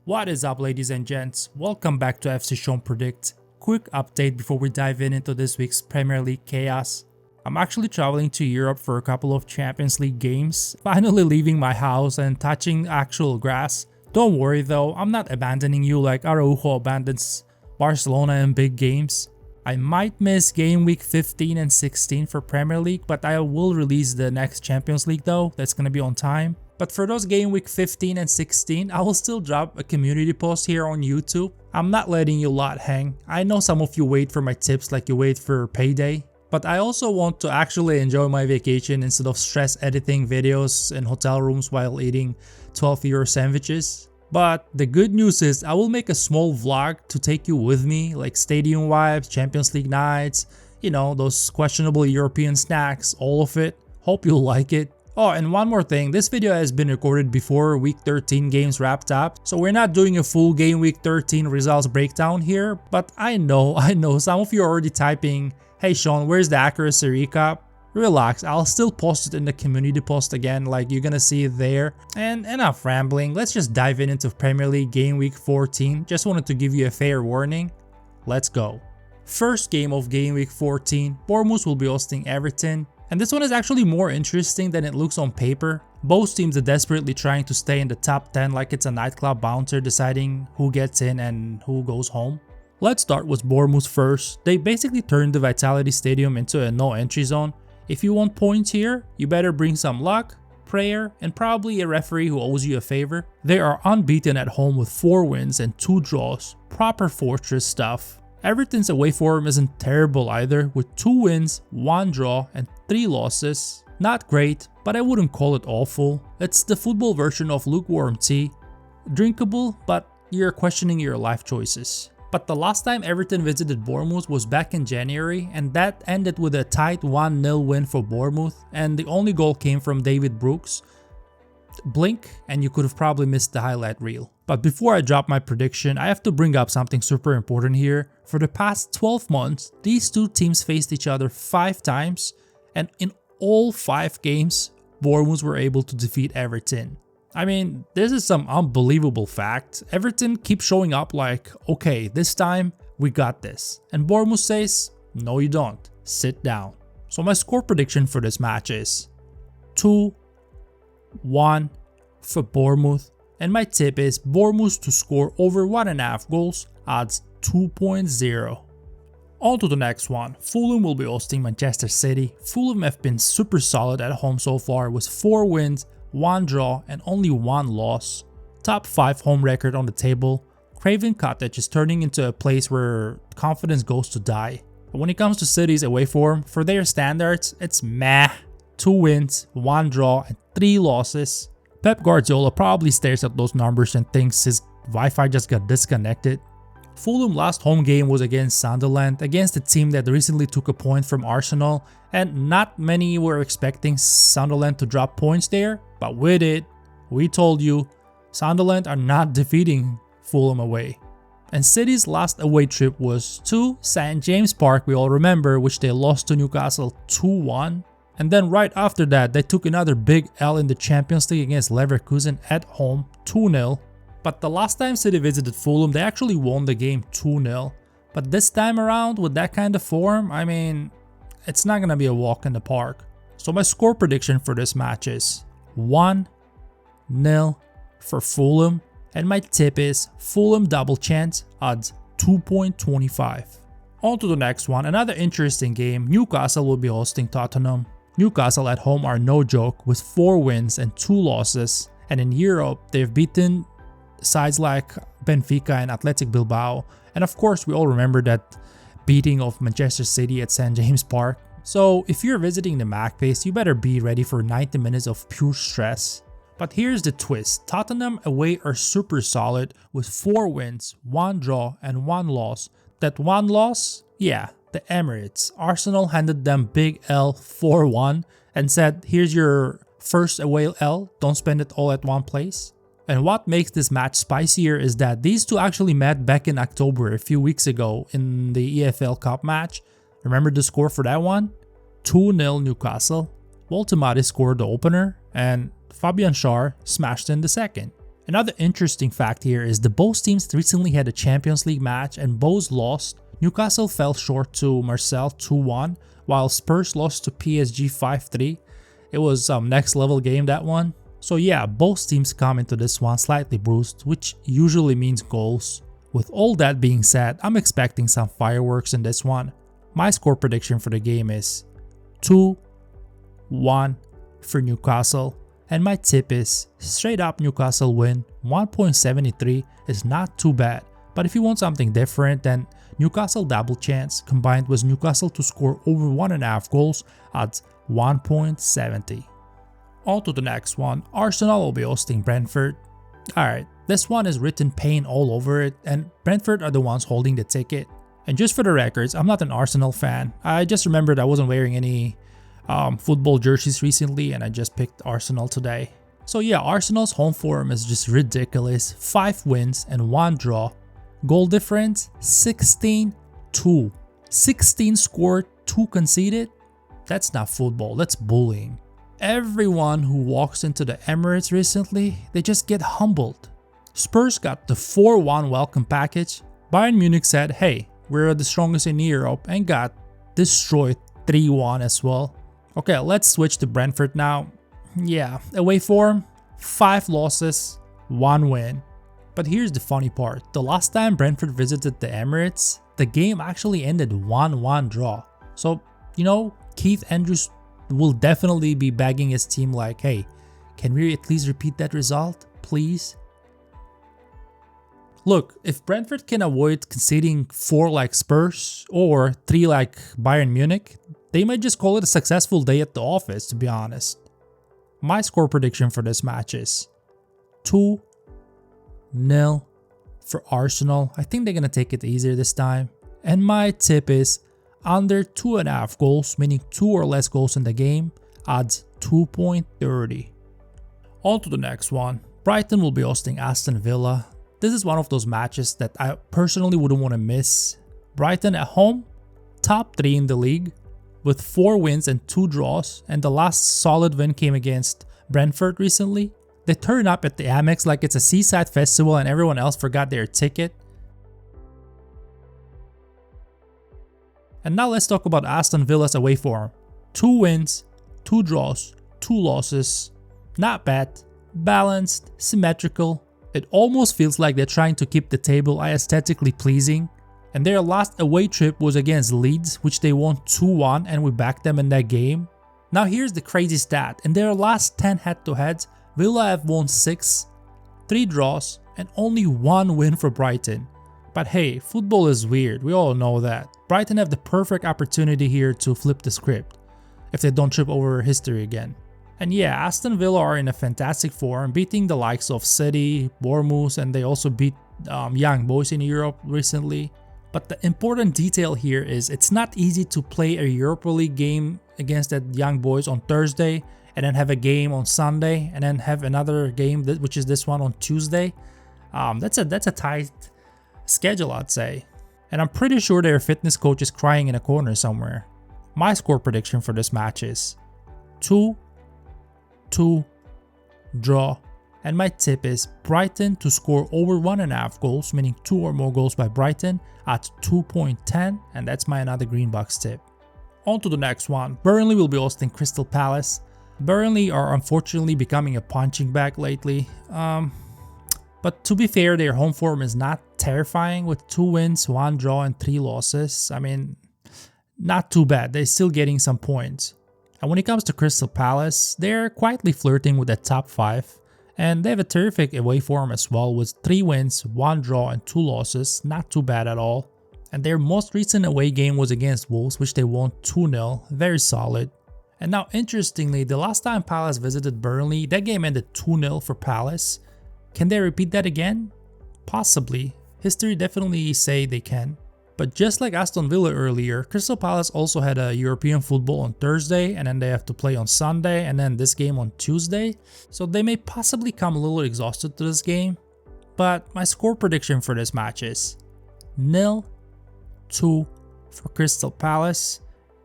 What is up, ladies and gents? Welcome back to FC Sean Predicts. Quick update before we dive into this week's Premier League chaos. I'm actually traveling to Europe for a couple of Champions League games, finally leaving my house and touching actual grass. Don't worry though, I'm not abandoning you like Araujo abandons Barcelona in big games. I might miss game week 15 and 16 for Premier League, but I will release the next Champions League though, that's gonna be on time. But for those game week 15 and 16, I will still drop a community post here on YouTube. I'm not letting you lot hang. I know some of you wait for my tips like you wait for payday. But I also want to actually enjoy my vacation instead of stress editing videos in hotel rooms while eating 12-euro sandwiches. But the good news is I will make a small vlog to take you with me, like stadium vibes, Champions League nights, you know, those questionable European snacks, all of it. Hope you'll like it. Oh, and one more thing, this video has been recorded before week 13 games wrapped up, so we're not doing a full game week 13 results breakdown here, but I know some of you are already typing, "Hey Sean, where's the accuracy recap?" Relax, I'll still post it in the community post again, like you're gonna see it there. And enough rambling, let's just dive into Premier League game week 14. Just wanted to give you a fair warning. Let's go. First game of game week 14, Bournemouth will be hosting Everton. And this one is actually more interesting than it looks on paper. Both teams are desperately trying to stay in the top 10 like it's a nightclub bouncer deciding who gets in and who goes home. Let's start with Bournemouth first. They basically turned the Vitality Stadium into a no entry zone. If you want points here, you better bring some luck, prayer, and probably a referee who owes you a favor. They are unbeaten at home with 4 wins and 2 draws. Proper fortress stuff. Everton's away form isn't terrible either, with 2 wins, 1 draw, and 3 losses. Not great, but I wouldn't call it awful. It's the football version of lukewarm tea. Drinkable, but you're questioning your life choices. But the last time Everton visited Bournemouth was back in January, and that ended with a tight 1-0 win for Bournemouth, and the only goal came from David Brooks. Blink and you could have probably missed the highlight reel. But before I drop my prediction, I have to bring up something super important here. For the past 12 months, these two teams faced each other 5 times, and in all 5 games, Bournemouth were able to defeat Everton. I mean, this is some unbelievable fact. Everton keeps showing up like, okay, this time we got this. And Bournemouth says, no you don't, sit down. So my score prediction for this match is 2-1 for Bournemouth. And my tip is Bournemouth to score over 1.5 goals, odds 2.0. On to the next one. Fulham will be hosting Manchester City. Fulham have been super solid at home so far with 4 wins, 1 draw, and only 1 loss. Top 5 home record on the table. Craven Cottage is turning into a place where confidence goes to die. But when it comes to City's away form, for their standards, it's meh. 2 wins, 1 draw, and 3 losses. Pep Guardiola probably stares at those numbers and thinks his Wi-Fi just got disconnected. Fulham's last home game was against Sunderland, against a team that recently took a point from Arsenal, and not many were expecting Sunderland to drop points there, but we did. We told you, Sunderland are not defeating Fulham away. And City's last away trip was to St. James Park, we all remember, which they lost to Newcastle 2-1. And then right after that, they took another big L in the Champions League against Leverkusen at home, 2-0. But the last time City visited Fulham, they actually won the game 2-0. But this time around, with that kind of form, I mean, it's not gonna be a walk in the park. So my score prediction for this match is 1-0 for Fulham. And my tip is Fulham double chance, odds 2.25. On to the next one, another interesting game. Newcastle will be hosting Tottenham. Newcastle at home are no joke with 4 wins and 2 losses, and in Europe they've beaten sides like Benfica and Athletic Bilbao, and of course we all remember that beating of Manchester City at St. James Park. So if you're visiting the Magpies, you better be ready for 90 minutes of pure stress. But here's the twist, Tottenham away are super solid with 4 wins, 1 draw and 1 loss. That 1 loss? Yeah, the Emirates. Arsenal handed them big L 4-1 and said, here's your first away L, don't spend it all at one place. And what makes this match spicier is that these two actually met back in October a few weeks ago in the EFL Cup match. Remember the score for that one? 2-0 Newcastle. Woltemade scored the opener and Fabian Schär smashed in the second. Another interesting fact here is the both teams recently had a Champions League match and both lost. Newcastle fell short to Marseille 2-1, while Spurs lost to PSG 5-3. It was next level game, that one. So yeah, both teams come into this one slightly bruised, which usually means goals. With all that being said, I'm expecting some fireworks in this one. My score prediction for the game is 2-1 for Newcastle. And my tip is straight up Newcastle win. 1.73 is not too bad. But if you want something different, then Newcastle double chance combined with Newcastle to score over 1.5 goals at 1.70. On to the next one. Arsenal will be hosting Brentford. Alright, this one is written pain all over it, and Brentford are the ones holding the ticket. And just for the records, I'm not an Arsenal fan. I just remembered I wasn't wearing any football jerseys recently, and I just picked Arsenal today. So yeah, Arsenal's home form is just ridiculous. 5 wins and 1 draw. Goal difference 16-2. 16 scored, 2 conceded. That's not football, that's bullying. Everyone who walks into the Emirates recently, they just get humbled. Spurs got the 4-1 welcome package. Bayern Munich said, hey, we're the strongest in Europe, and got destroyed 3-1 as well. Okay, let's switch to Brentford now. Yeah, away form, 5 losses, 1 win. But here's the funny part. The last time Brentford visited the Emirates, the game actually ended 1-1 draw. So, you know, Keith Andrews will definitely be begging his team like, hey, can we at least repeat that result, please? Look, if Brentford can avoid conceding 4 like Spurs or 3 like Bayern Munich, they might just call it a successful day at the office, to be honest. My score prediction for this match is 2-0 for Arsenal. I think they're going to take it easier this time. And my tip is under 2.5 goals, meaning 2 or less goals in the game, odds 2.30. On to the next one. Brighton will be hosting Aston Villa. This is one of those matches that I personally wouldn't want to miss. Brighton at home, top 3 in the league, with 4 wins and 2 draws, and the last solid win came against Brentford recently. They turn up at the Amex like it's a seaside festival and everyone else forgot their ticket. And now let's talk about Aston Villa's away form. 2 wins, 2 draws, 2 losses. Not bad, balanced, symmetrical. It almost feels like they're trying to keep the table aesthetically pleasing. And their last away trip was against Leeds, which they won 2-1, and we backed them in that game. Now here's the crazy stat. In their last 10 head-to-heads, Villa have won 6, 3 draws, and only 1 win for Brighton. But hey, football is weird, we all know that. Brighton have the perfect opportunity here to flip the script, if they don't trip over history again. And yeah, Aston Villa are in a fantastic form, beating the likes of City, Bournemouth, and they also beat young boys in Europe recently. But the important detail here is it's not easy to play a Europa League game against that young boys on Thursday and then have a game on Sunday and then have another game, which is this one, on Tuesday. That's a tight schedule, I'd say. And I'm pretty sure their fitness coach is crying in a corner somewhere. My score prediction for this match is 2-2 draw. And my tip is Brighton to score over 1.5 goals, meaning 2 or more goals by Brighton at 2.10, and that's my another green box tip. On to the next one. Burnley will be hosting Crystal Palace. Burnley are unfortunately becoming a punching bag lately. But to be fair, their home form is not terrifying with 2 wins, 1 draw, and 3 losses. I mean, not too bad. They're still getting some points. And when it comes to Crystal Palace, they're quietly flirting with the top 5. And they have a terrific away form as well with 3 wins, 1 draw, and 2 losses. Not too bad at all. And their most recent away game was against Wolves, which they won 2-0. Very solid. And now, interestingly, the last time Palace visited Burnley, that game ended 2-0 for Palace. Can they repeat that again? Possibly. History definitely say they can. But just like Aston Villa earlier, Crystal Palace also had a European football on Thursday, and then they have to play on Sunday, and then this game on Tuesday. So they may possibly come a little exhausted to this game. But my score prediction for this match is 0-2 for Crystal Palace.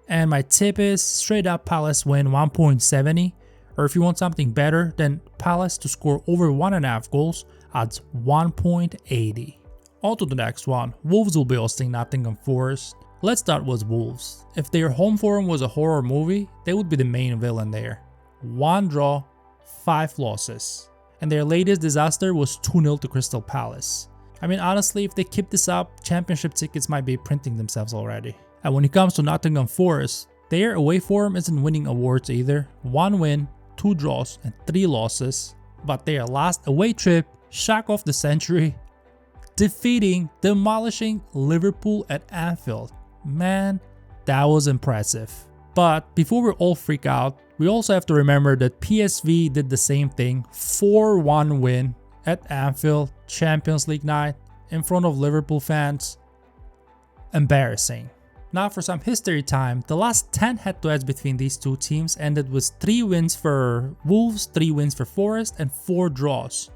And my tip is straight up Palace win 1.70. Or if you want something better, then Palace to score over 1.5 goals, odds 1.80. On to the next one. Wolves will be hosting Nottingham Forest. Let's start with Wolves. If their home form was a horror movie, they would be the main villain there. 1 draw, 5 losses. And their latest disaster was 2-0 to Crystal Palace. I mean, honestly, if they keep this up, championship tickets might be printing themselves already. And when it comes to Nottingham Forest, their away form isn't winning awards either. 1 win, 2 draws, and 3 losses. But their last away trip, shock of the century, demolishing Liverpool at Anfield. Man, that was impressive. But before we all freak out, we also have to remember that PSV did the same thing. 4-1 win at Anfield, Champions League night, in front of Liverpool fans. Embarrassing. Now for some history time, the last 10 head-to-heads between these two teams ended with 3 wins for Wolves, 3 wins for Forest, and 4 draws.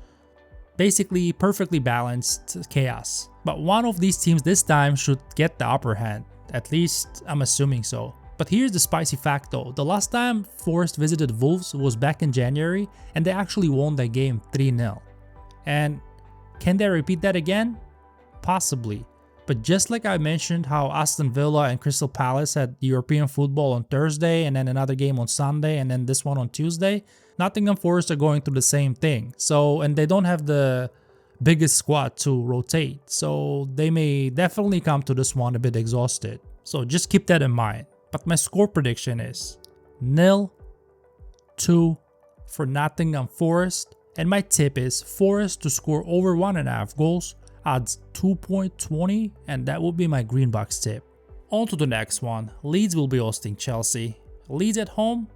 Basically perfectly balanced chaos. But one of these teams this time should get the upper hand. At least I'm assuming so. But here's the spicy fact though. The last time Forest visited Wolves was back in January and they actually won that game 3-0. And can they repeat that again? Possibly. But just like I mentioned how Aston Villa and Crystal Palace had European football on Thursday and then another game on Sunday and then this one on Tuesday, Nottingham Forest are going through the same thing. And they don't have the biggest squad to rotate. So they may definitely come to this one a bit exhausted. So just keep that in mind. But my score prediction is 0-2 for Nottingham Forest. And my tip is Forest to score over 1.5 goals, odds 2.20, and that will be my green box tip. On to the next one. Leeds will be hosting Chelsea. Leeds at home,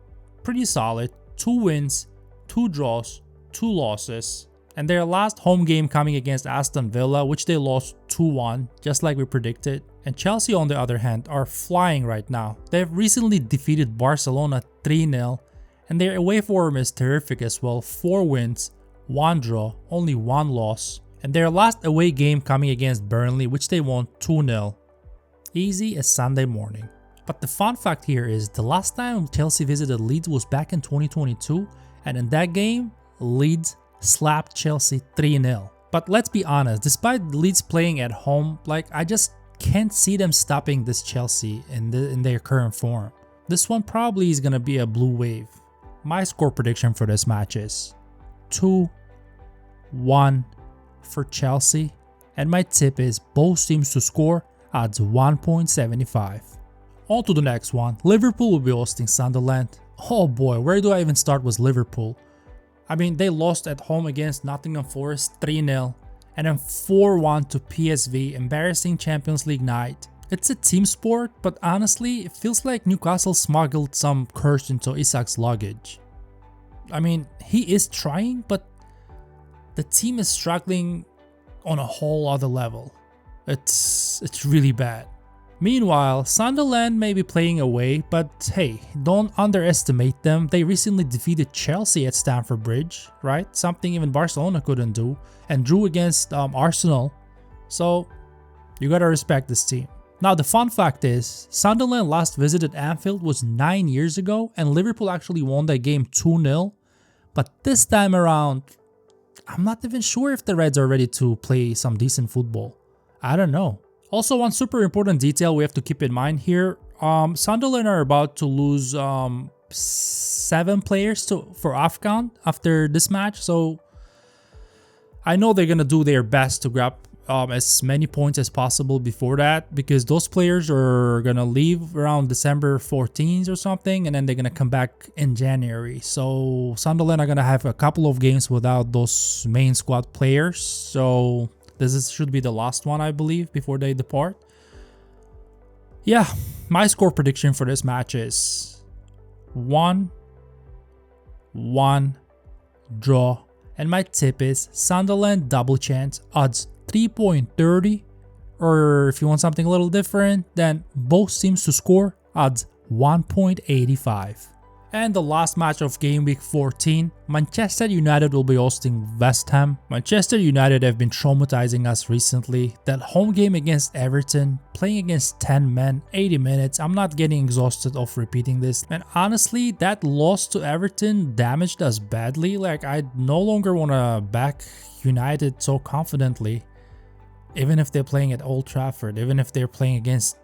pretty solid. 2 wins, 2 draws, 2 losses. And their last home game coming against Aston Villa, which they lost 2-1, just like we predicted. And Chelsea on the other hand are flying right now. They have recently defeated Barcelona 3-0. And their away form is terrific as well. 4 wins, 1 draw, only 1 loss. And their last away game coming against Burnley, which they won 2-0. Easy as Sunday morning. But the fun fact here is the last time Chelsea visited Leeds was back in 2022. And in that game, Leeds slapped Chelsea 3-0. But let's be honest, despite Leeds playing at home, I just can't see them stopping this Chelsea in their current form. This one probably is going to be a blue wave. My score prediction for this match is 2-1 for Chelsea, and my tip is both teams to score, odds 1.75. On to the next one. Liverpool will be hosting Sunderland. Oh boy, where do I even start with Liverpool? I mean, they lost at home against Nottingham Forest 3-0 and then 4-1 to PSV, embarrassing Champions League night. It's a team sport, but honestly, it feels like Newcastle smuggled some curse into Isak's luggage. I mean, he is trying, but the team is struggling on a whole other level. It's really bad. Meanwhile, Sunderland may be playing away, but hey, don't underestimate them. They recently defeated Chelsea at Stamford Bridge, right? Something even Barcelona couldn't do, and drew against Arsenal. So you gotta respect this team. Now the fun fact is, Sunderland last visited Anfield was 9 years ago and Liverpool actually won that game 2-0. But this time around, I'm not even sure if the Reds are ready to play some decent football. I don't know. Also, one super important detail we have to keep in mind here, Sunderland are about to lose 7 players for AFCON after this match. So I know they're going to do their best to grab as many points as possible before that, because those players are gonna leave around December 14th or something, and then they're gonna come back in January. So Sunderland are gonna have a couple of games without those main squad players. So should be the last one, I believe, before they depart. Yeah, my score prediction for this match is 1-1 draw, and my tip is Sunderland double chance, odds 3.30, or if you want something a little different, then both teams to score, odds 1.85. And the last match of game week 14, Manchester United will be hosting West Ham. Manchester United have been traumatizing us recently. That home game against Everton, playing against 10 men, 80 minutes, I'm not getting exhausted of repeating this. And honestly, that loss to Everton damaged us badly. Like, I no longer want to back United so confidently. Even if they're playing at Old Trafford, even if they're playing against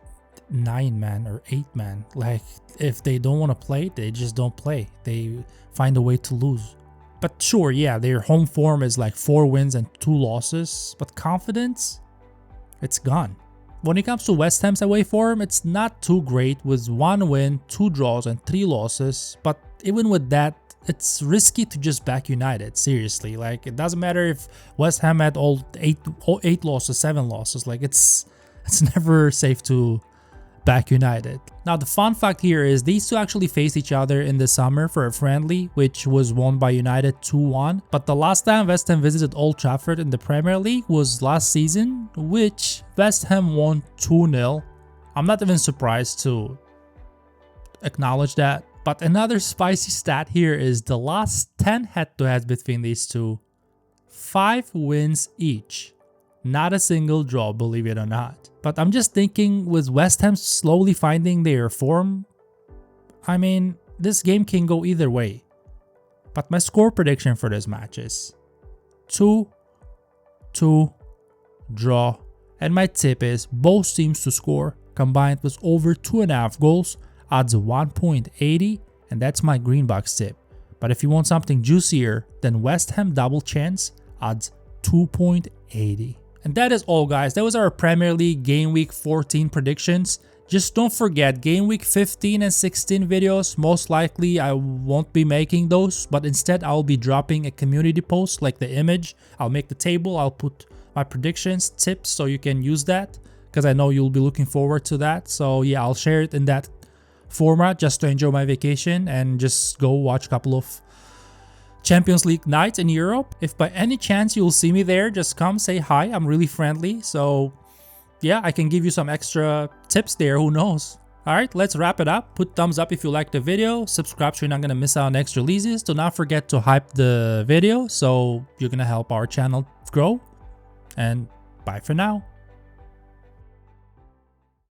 9-man or 8-man, like, if they don't want to play, they just don't play. They find a way to lose. But sure, yeah, their home form is like 4 wins and 2 losses, but confidence, it's gone. When it comes to West Ham's away form, it's not too great with 1 win, 2 draws and 3 losses, but even with that, it's risky to just back United, seriously. Like, it doesn't matter if West Ham had all 8 losses, 7 losses, like, it's never safe to back United. Now, the fun fact here is these two actually faced each other in the summer for a friendly, which was won by United 2-1. But the last time West Ham visited Old Trafford in the Premier League was last season, which West Ham won 2-0. I'm not even surprised to acknowledge that. But another spicy stat here is the last 10 head-to-heads between these two, 5 wins each. Not a single draw, believe it or not. But I'm just thinking, with West Ham slowly finding their form, I mean, this game can go either way. But my score prediction for this match is 2-2 draw. And my tip is both teams to score combined with over 2.5 goals, odds 1.80, and that's my green box tip. But if you want something juicier, then West Ham double chance, odds 2.80. And that is all, guys. That was our Premier League Game Week 14 predictions. Just don't forget, Game Week 15 and 16 videos, most likely I won't be making those, but instead I'll be dropping a community post like the image. I'll make the table, I'll put my predictions, tips, so you can use that, because I know you'll be looking forward to that. So yeah, I'll share it in that format just to enjoy my vacation and just go watch a couple of Champions League nights in Europe. If by any chance you'll see me there, just come say hi. I'm really friendly. So yeah, I can give you some extra tips there. Who knows? Alright, let's wrap it up. Put thumbs up if you liked the video. Subscribe so you're not going to miss out on next releases. Do not forget to hype the video so you're going to help our channel grow. And bye for now.